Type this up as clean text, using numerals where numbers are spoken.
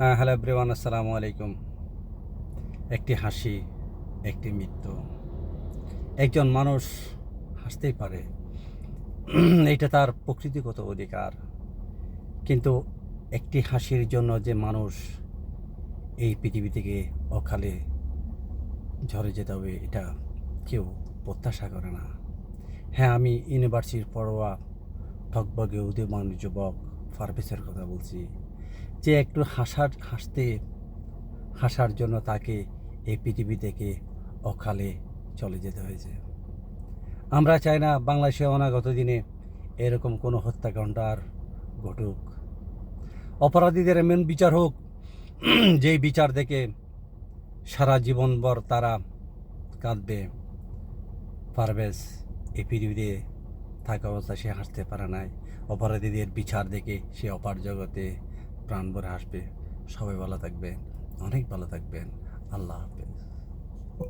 Hello everyone, আসসালামু আলাইকুম। একটি হাসি, একটি মৃত্যু। একজন মানুষ হাসতেই পারে, এটা তার প্রকৃতিগত অধিকার। কিন্তু একটি হাসির জন্য যে মানুষ এই পৃথিবী থেকে অকালে ঝরে যেতে হবে, এটা কেউ প্রত্যাশা করে না। হ্যাঁ, আমি ইউনিভার্সিটির পড়ুয়া টকবগে উদীয়মান যুবক ফারভেজের কথা বলছি, যে একটু হাসার জন্য তাকে এই পৃথিবী থেকে অকালে চলে যেতে হয়েছে। আমরা চাই না বাংলাদেশে অনাগত দিনে এরকম কোনো হত্যাকাণ্ড আর ঘটুক। অপরাধীদের এমন বিচার হোক, যেই বিচার দেখে সারা জীবনভর তারা কাঁদবে। পারভেজ এই পৃথিবীতে থাকা অবস্থায় সে হাসতে পারে নাই। অপরাধীদের বিচার দেখে সে অপার জগতে প্রাণ ভরে হাসবে। সবাই ভালো থাকবেন, অনেক ভালো থাকবেন। আল্লাহ হাফেজ।